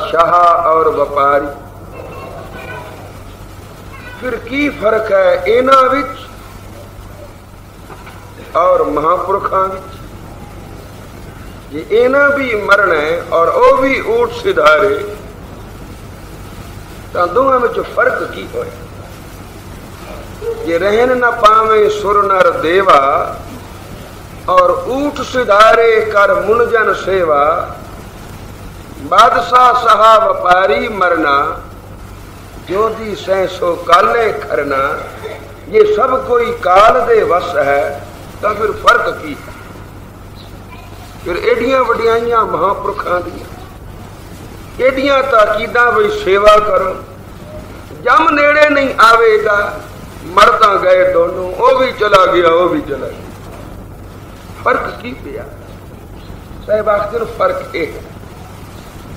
शाह और व्यापारी फिर की फर्क है इन्हां विच और महापुरखां विच? जे इन्हां भी मरना है और वो भी ऊट सिधारे तो दोवां विच फर्क की होए? जे रहन न पावे सुर नर देवा और ऊट सिधारे कर मुनजन सेवा, बादशाह सहा व्यापारी मरना, जोधी सैसो काले करना, ये सब कोई काल दे वस है। तो फिर फर्क की? फिर एडियां वडियाइयां महापुरखां दी एडियां ताकीदा भी सेवा करो, जम नेड़े नहीं आवेगा, मरदा गए दोनों, वो भी चला गया वो भी चला गया। फर्क की पिया? साहब आखिर फर्क ये है,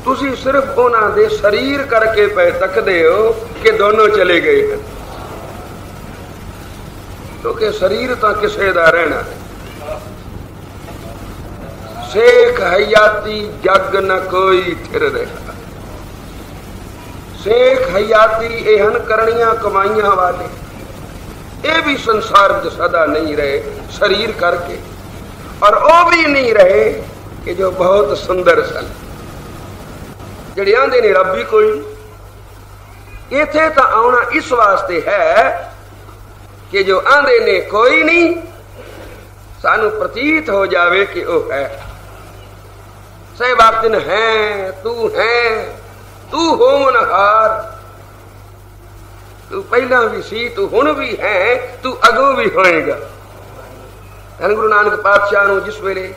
तुसी सिर्फ उन्हां दे शरीर करके पे तकदे हो कि दोनों चले गए हैं, क्योंकि शरीर तो किसे दा रहना है। शेख हयाती जग न कोई थिर रहा, शेख हयाती एहन करनियां कमाइयां वाले ये भी संसार में सदा नहीं रहे शरीर करके, और वो भी नहीं रहे कि जो बहुत सुंदर सन, ਜਿਹੜੇ ਆਂਦੇ ਨੇ ਰੱਬ ਹੀ ਕੋਈ ਨਹੀਂ। ਇੱਥੇ ਤਾਂ ਆਉਣਾ ਇਸ ਵਾਸਤੇ ਹੈ ਕਿ ਜੋ ਆਂਦੇ ਨੇ ਕੋਈ ਨਹੀਂ, ਸਾਨੂੰ ਪ੍ਰਤੀਤ ਹੋ ਜਾਵੇ ਕਿ ਉਹ ਹੈ। ਸਹਿਬ ਆਖਦੇ ਨੇ ਹੈ ਤੂੰ ਹੋਮਨਹਾਰ, ਤੂੰ ਪਹਿਲਾਂ ਵੀ ਸੀ, ਤੂੰ ਹੁਣ ਵੀ ਹੈ, ਤੂੰ ਅੱਗੋਂ ਵੀ ਹੋਏਗਾ। ਧੰਨ ਗੁਰੂ ਨਾਨਕ ਪਾਤਸ਼ਾਹ ਨੂੰ ਜਿਸ ਵੇਲੇ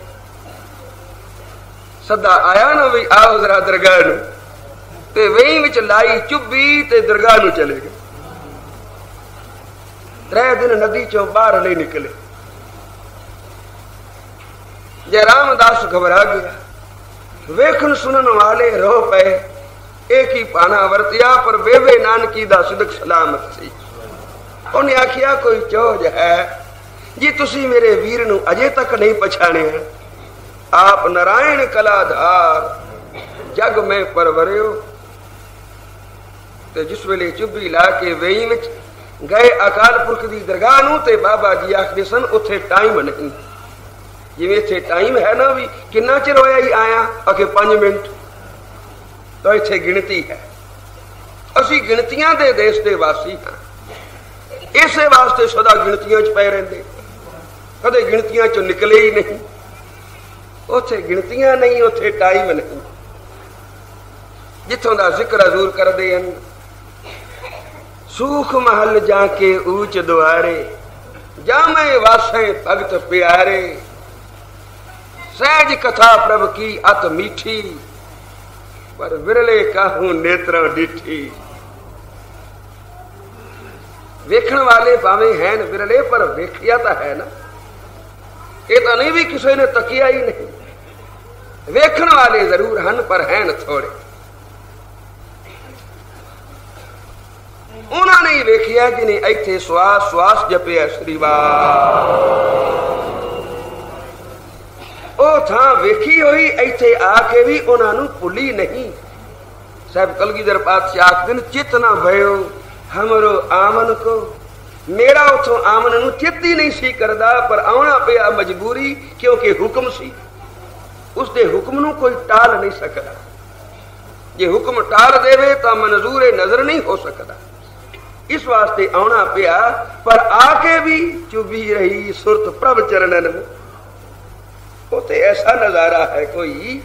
सदा आया ना भी आओ जरा दरगाह नूं, ते वही विच लाई चुब्बी ते दरगाह नूं चले गए। 3 दिन नदी चों बाहर नहीं निकले। जे रामदास घबरा गया, वेखन सुनन वाले रो पे, एक ही पाना वरतिया पर बेबे नानकी दा सिदक सलामत सी। उन्हें आखिया कोई चोज है जी, तुसी मेरे वीर नूं अजे तक नहीं पछाणे हैं। आप नारायण कलाधार जग में परवरियो। ते जिस वेले चुब्बी ला के वेई विच गए अकाल पुरख दी दरगाह नूं, ते बाबा जी आखदे सन उत्थे टाइम नहीं, जिवें इत्थे टाइम है ना भी किन्ना चिर होया ही आया, आखे 5 मिनट, तो इत्थे गिणती है। असी गिणतियां दे देश दे वासी हां, इसे वास्ते सदा गिणतियां च पए रहिंदे, कदे गिणतियां चों निकले ही नहीं। उथे गिणतियां नहीं, उथे टाइम नहीं। जिथों दा जिक्र हजूर करदे हन, सूख महल जाके ऊंच द्वारे, जामे वासे भगत प्यारे, सहज कथा प्रभ की अत मीठी, पर विरले कहूं नेत्र डिठी। वेखण वाले भावे हैं विरले, पर वेखिया तो है ना। ये तो नहीं भी किसी ने तकिया ही नहीं। वेखण वाले जरूर हन, पर हैं थोड़े। उन्होंने ही वेखिया जिन्हें इत्थे श्वास श्वास जपिया श्री ओ थां वेखी हुई, इत्थे आके भी उन्होंने भुली नहीं। साहब कलगीधर पातशाह आखदे चित ना भयो हमरो आमन को। मेरा उथों आमन नूं चित ही नहीं सी करदा, पर आउणा पिया मजबूरी, क्योंकि हुक्म सी। उसके हुक्म नूं कोई टाल नहीं सकदा। जे हुक्म टाल देवे तो मंजूर नजर नहीं हो सकता। इस वास्ते आउणा पिया, पर आके भी चुभी रही सुरत प्रभ चरणन में। उते ऐसा नजारा है कोई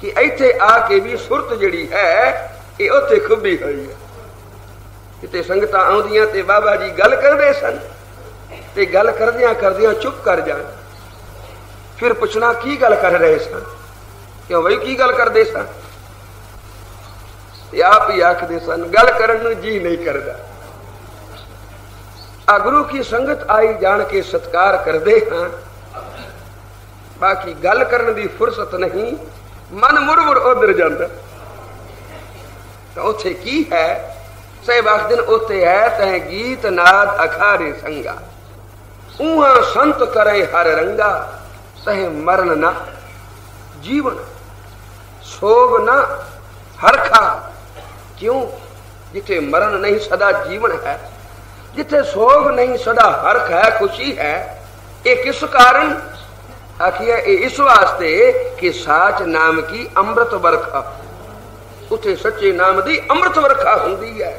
कि इत्थे आके भी सुरत जिहड़ी है ये उते खुबी हुई है। किते संगतां आउंदियां ते बाबा जी गल करदे सन, ते गल करदियां करदियां चुप कर जाण। फिर पुछना की गल कर रहे सन, क्यों बई की गल करदे सन? आप ही आखदे सन गल करन नूं जी नहीं करदा। आ गुरु की संगत आई जान के सत्कार करदे हां, बाकी गल करन दी फुर्सत नहीं। मन मुड़ मुड़ उधर जांदा। तो उथे की है? साहिब आखदे उते है तह गीत नाद अखारे संगा, ऊहा संत करे हर रंगा। तह मरण ना जीवन, सोग ना हरखा। क्यों? जिथे मरण नहीं सदा जीवन है, जिथे सोग नहीं सदा हर्ख है, खुशी है। ये किस कारण? आखिए इस वास्ते कि साच नाम की अमृत वर्खा, उथे सच्चे नाम दी अमृत वर्खा हुंदी है।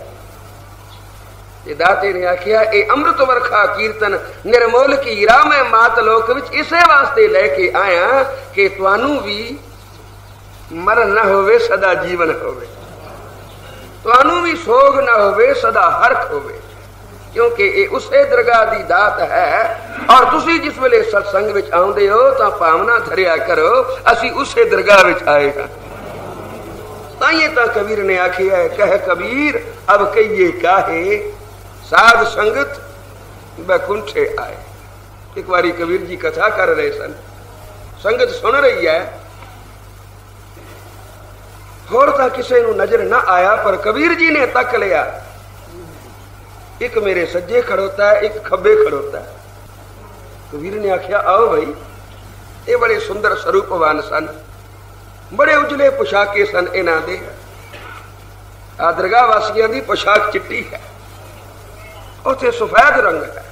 ये दाते ने आखिया ये अमृत वर्खा कीर्तन निर्मोल की हीरा मैं मात लोक विच इसे वास्ते लेके आया कि तुहानू भी मरण ना होवे, सदा जीवन होवे। तुहानू भी सोग ना होवे, सदा हर्ख होवे। क्योंकि ये उसे दरगाह दी दात है। और तुसी जिस वेले सत्संग विच आउंदे हो तां भावना धरिया करो असी उसे दरगाह विच आए हां। ताइए तां कबीर ने आखिया है, कह कबीर अब कहिए काहे, साध संगत बैकुंठे आए। एक बारी कबीर जी कथा कर रहे सन, संगत सुन रही है, होर तां किसी नूं नजर ना आया, पर कबीर जी ने तक लिया। एक मेरे सज्जे खड़ोता है, एक खब्बे खड़ोता है। कबीर ने आख्या आओ भाई। ये बड़े सुंदर स्वरूपवान सन, बड़े उजले पोशाके सन इन्हां दे। आ दरगाह वासियां दी पोशाक चिट्टी है, उथे सफेद रंग है,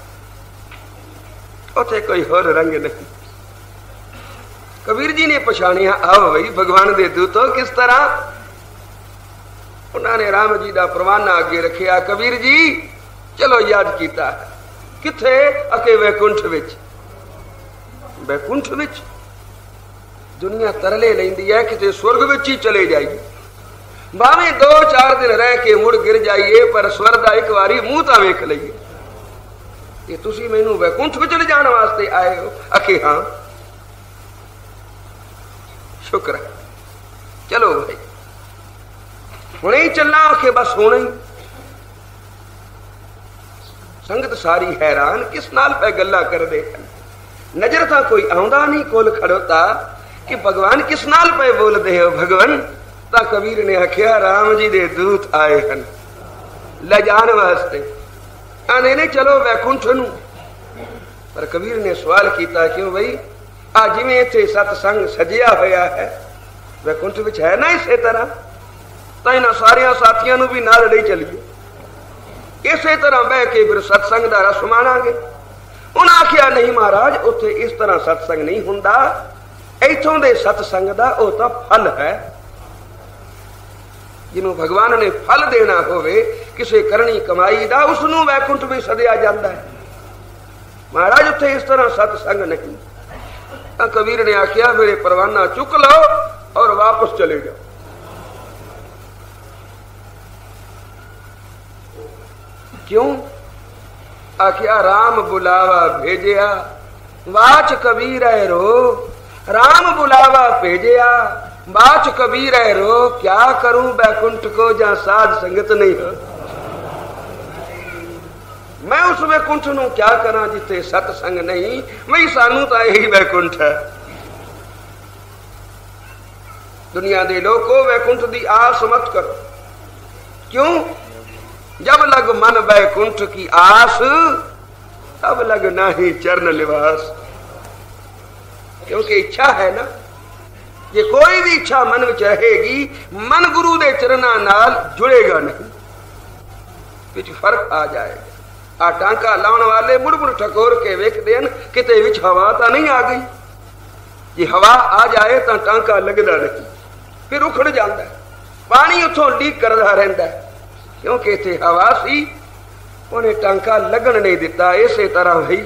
उथे कोई होर रंग नहीं। कबीर जी ने पछाणिया, आओ भाई भगवान दे दूतो किस तरह? उन्होंने राम जी का परवाना अगे रखिया, कबीर जी चलो याद किया। किथे? अके वैकुंठ विच। वैकुंठ विच दुनिया तरले लेंदी है, किते स्वर्ग विच ही चले जाइए, भावे 2-4 दिन रह के मुड़ गिर जाइए, पर स्वर्ग दा एक बारी मुंह तां वेख लईए। ये तुसी मैनू वैकुंठ विच ले जाने वास्ते आए हो? अके हां। शुक्र है, चलो भाई हुणे ही चलना। आखे बस हुणे ही। संगत सारी हैरान, किस नाल पे गल्ला कर दे। नजर तो कोई आउंदा नहीं कोल खड़ोता कि भगवान किस नाल पे बोल दे हो भगवान। ता कबीर ने आख्या राम जी दे दूत आए हन ले जान वास्ते। आने ने चलो वैकुंठ नू। पर कबीर ने सवाल किया, क्यों भाई आ जिवें इत्थे सतसंग सजिया होया है, वैकुंठ विच है ना इसे तरह? तो इन्हां सारिया साथियों नू भी नाल ले चलिए, इसे तरह बह के फिर सत्संग का रस माणांगे। उन्हें आख्या नहीं महाराज, उत्थे इस तरह सत्संग नहीं हुंदा। इथों दे सत्संग दा ओ तां फल है। जिन्हों भगवान ने फल देना होवे किसी करनी कमाई दा, उसनूं वैकुंठ भी सदिया जाता है। महाराज उत्थे इस तरह सत्संग नहीं। तां कबीर ने आख्या मेरे परवाना चुक लो और वापस चले जाओ। क्यों? आख्या राम बुलावा भेजिया, वाच कबीर रो राम बुलावा भेजिया, बाच कबीर है रो, क्या करूं बैकुंठ को जहां साध संगत नहीं हो। मैं उस बैकुंठ नूं क्या करा जिथे सतसंग नहीं। वही सानू तो यही बैकुंठ है। दुनिया दे लोगों बैकुंठ दी आस मत करो। क्यों? जब लग मन बैकुंठ की आस, तब लग नाही चरण निवास। क्योंकि इच्छा है ना, ये कोई भी इच्छा मन विच रहेगी, मन गुरु दे चरना नाल जुड़ेगा नहीं, विच फर्क आ जाएगा। आ टांका लाउण वाले मुड़ मुड़ ठकोर के वेखदे हन किते विच हवा तां नहीं आ गई। जे हवा आ जाए तां टांका लगदा नहीं, फिर उखड़ जाता है। पानी उथों लीक करदा रहिंदा है, क्योंकि इत्थे हवा सी, उन्हें टांका लगन नहीं दिता। इसे तरह ही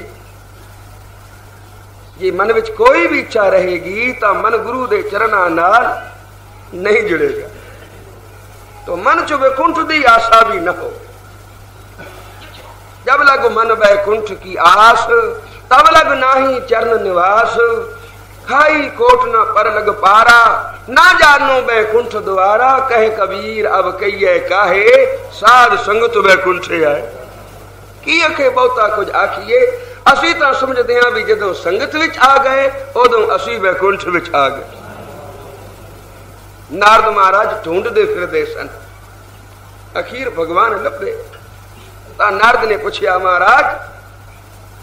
जे मन विच कोई भी इच्छा रहेगी तो मन गुरु दे चरना नाल नहीं जुड़ेगा। तो मन च बैकुंठ दी आशा भी न हो। जब लग मन बैकुंठ की आस, तब लग नाही चरण निवास। खाई कोट न पर लग पारा, ना जानो बैकुंठ द्वारा। कहे कबीर अब कहिए काहे, साध संगत बैकुंठ आए। की अखे बहुता कुछ आखिए, असी तो समझते हैं भी जदों संगत विच आ गए उदों असी बैकुंठ विच आ गए। नारद महाराज ढूंढते फिरदे सन, अखीर भगवान लभे। नारद ने पूछया, महाराज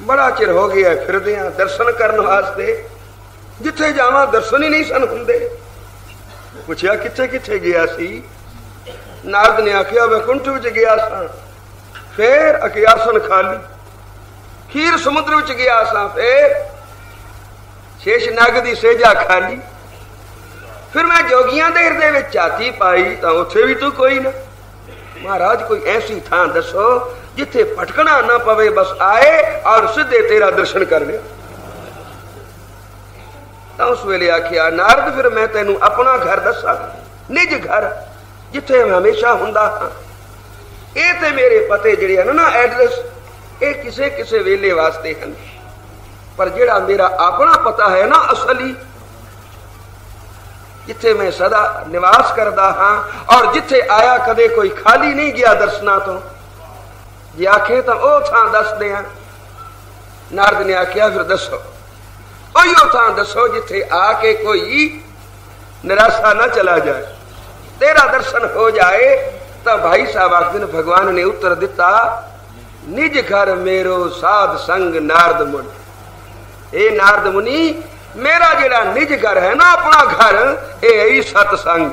बड़ा चिर हो गया फिरदे दर्शन करने वास्ते, जिथे जावा दर्शन ही नहीं सन हुंदे। पूछया किथे किथे गया सी? नारद ने आखिया बैकुंठ विच गया सा, फिर अकियासन खाली। खीर समुद्र विच गया सा, फिर शेष नाग दी सेजा खाली। फिर मैं जोगियां दे हृदय विच झाती पाई, तां उत्थे भी तू कोई ना। महाराज कोई ऐसी थां दसो जिथे भटकना ना पवे, बस आए और सीधे तेरा दर्शन कर ले। तो उस वेले आखिया, नारद फिर मैं तेनू अपना घर दसा, निज घर जिथे मैं हमेशा हुंदा हां। ये ते मेरे पते जिहड़े हन ना एड्रेस, ये किसे किसे वेले वास्ते हन, पर जिहड़ा मेरा अपना पता है ना असली, जिथे मैं सदा निवास करदा हां और जिथे आया कदे कोई खाली नहीं गया दर्शना तो, जे आखे तो ओ थां दस दियां। नारद ने आखिया फिर दसो, ओयो थां दसो जिथे आके कोई निराशा ना चला जाए, तेरा दर्शन हो जाए। तो भाई साहब आख दिन भगवान ने उत्तर दिता, निज घर मेरो साध संग नारद मुनि। ए नारद मुनि, मेरा जेड़ा निज घर है ना, अपना घर, ए ही सतसंग।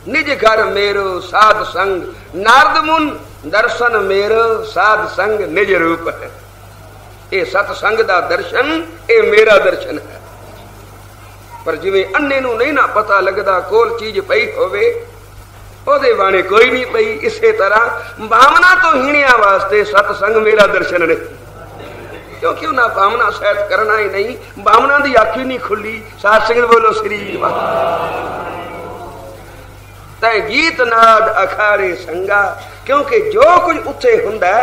निज घर मेरो साध संग नारद मुन, दर्शन मेरो साध संग निज रूप है। ये सतसंग दा दर्शन, ये मेरा दर्शन है। पर जिवें अन्ने नूं नहीं ना पता लगदा कोल चीज पई होवे, ओदे बाणे कोई नहीं पई, इसे तरह भावना तो हीणिया वास्ते सतसंग मेरा दर्शन नहीं। क्योंकि उन्हें भावना शायद करना ही नहीं, भावना की आखी नहीं खुली। साध संगत बोलो श्री तै गीत नाद अखाड़े संगा। क्योंकि जो कुछ उत्थे हुंदा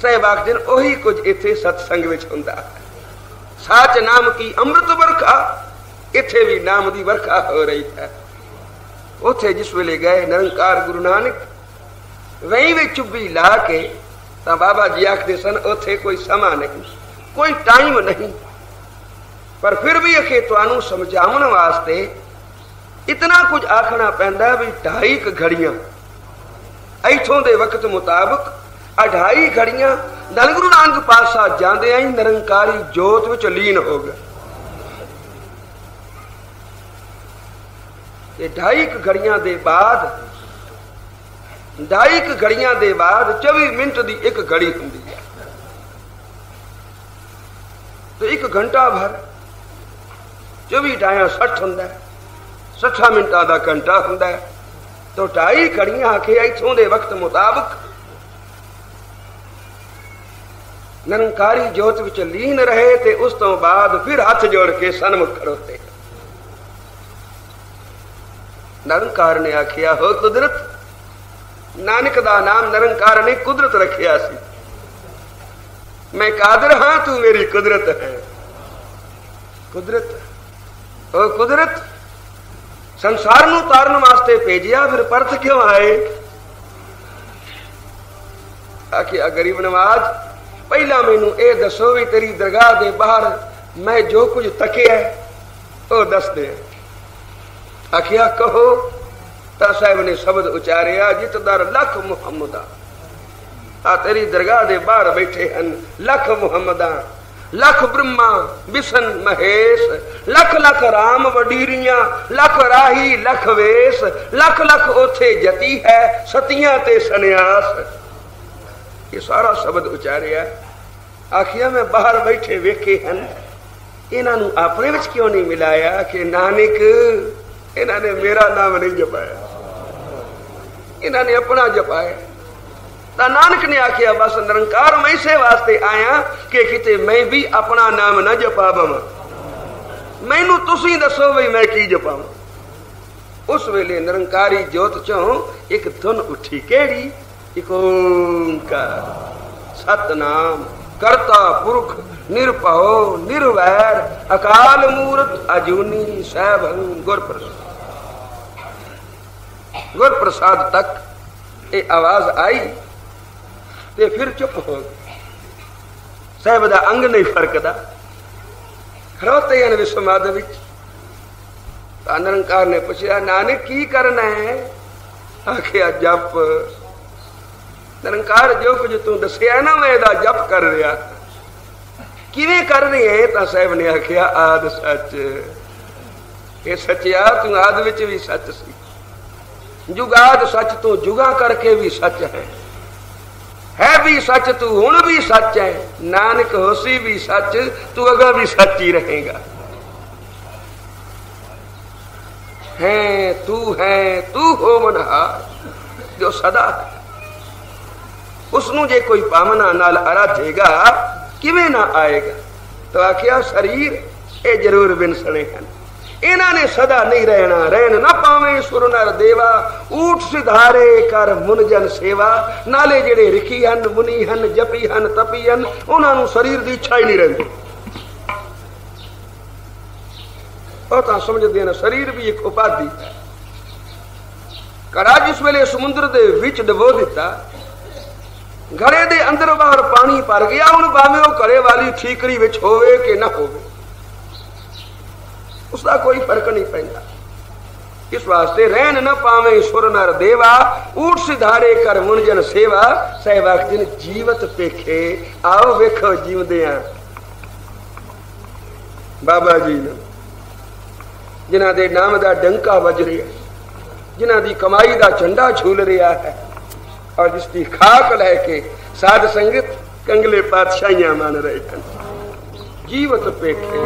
सहबाग दिन ओही कुछ इथे सतसंग विच हुंदा। साच नाम की अमृत वर्खा, इथे भी नाम की वर्खा हो रही है। उथे जिस वेले गए निरंकार गुरु नानक, वहीं वे चुब्बी ला के, तो बाबा जी आखदे सन उथे कोई समा नहीं, कोई टाइम नहीं। पर फिर भी अखे तुहानू समझाउण वास्ते इतना कुछ आखना पैंदा भी 2.5 घड़ियां इथों दे वक्त मुताबिक 2.5 घड़ियां धन गुरु नानक पातशाह जांदे आई निरंकारी जोत विच लीन हो गए। ये 2.5 घड़ियां दे बाद 24 मिनट की एक घड़ी हुंदी है। तो 1 घंटा भर 24 ढाया 60 हुंदा, 60 मिनटा का घंटा हुंदा। तो 2.5 घड़ियां आखे इथों दे वक्त मुताबिक निरंकारी जोत विच लीन रहे। ते उस तो बाद फिर हाथ जोड़ के सन्मुख खड़ोते। निरंकार ने आखिया, हो कुदरत, नानक दा नाम निरंकार ने कुदरत रखिया सी। मैं कादर हां, तू मेरी कुदरत है। कुदरत ओ कुदरत संसार नूं तारन वास्ते भेजिया, फिर परत क्यों आए? आखिया गरीब नवाज, पहला मैनू ये दसो भी तेरी दरगाह दे बाहर मैं जो कुछ तकिया वो दस दे। आखिया कहो। ता साहब ने शब्द उचारिया, जित दर लख मुहम्मदा। आ तेरी दरगाह दे बाहर बैठे हैं लख मुहम्मदा, लख ब्रह्मा विष्ण महेश, लख लख राम वडीरियां, लख राही लख वेश, लख लख ओथे जती है सतियां ते सन्यास। ये सारा शब्द उचारिया। आखिया मैं बाहर बैठे वेखे हैं, इन्हों अपने विच क्यों नहीं मिलाया कि नानक इन्होंने मेरा नाम नहीं जपाया, इन्होंने अपना जपाया। ता नानक ने आखिया बस निरंकार मैं इसे वास्ते आया कि किते मैं भी अपना नाम न जपा बवा, मैनू तुसी दसो भी मैं की जपावा। उस वेले निरंकारी जोत चों एक धुन उठी, केड़ी? एक ओंकार सतनाम करता पुरख निरभव निर्वैर अकाल मूर्त अजूनी सैभं गुर प्रसाद। गुर प्रसाद तक ये आवाज आई ते फिर चुप हो गई। साहब दा अंग नहीं फरकदा, खड़ोते हैं विश्वमाद विच। निरंकार ने पूछा, नानक की करना है? आखिया जप। निरंकार जो कुछ तू दसिया ना मैं इहदा जप कर रहा। किवें कर रहे हैं? तो साहब ने आखिया आद सच। ये सचिया तू आद विच भी सच सी, जुगाद सच तू जुगा करके भी सच है भी सच तू हुण भी सच है, नानक होसी भी सच तू अगा भी सच ही रहेगा। है तू हो मनहार जो सदा है, उसनू जे कोई पामना नाल आराधेगा किवें ना आएगा। तो आखिया शरीर ये जरूर बिनसने हैं, इन्होंने सदा नहीं रहना, रहन ना पावे सुर नर देवा, ऊठ सिधारे कर मुन जन सेवा। नाले जेड़े रिखी हन मुनि हन जपी हन तपी हन, उन्होंने शरीर की इच्छा ही नहीं रहती। और तो समझते हैं शरीर भी एक उपाधि है। कड़ा जिस वेले समुद्र दे विच डबो दिता, घड़े दे अंदर बाहर पानी भर गया, हुण भावें वो घड़े वाली ठीकरी विच होवे कि ना होवे, उसका कोई फर्क नहीं पैंदा। इस वास्ते रहन न पावे सुर नर देवा, ऊठ सिधारे कर मुन जन सेवा। सहवाक दिन जीवत पेखे आओ वेखो जीवदियां बाबा जी ने, जिन्हां दे नाम दा डंका वज रिहा, जिन्हां दी कमाई दा झंडा झूल रहा है, और जिसकी खाक लैके साध संगत कंगले पातशाहियां मान रहे हैं। जीवत पेखे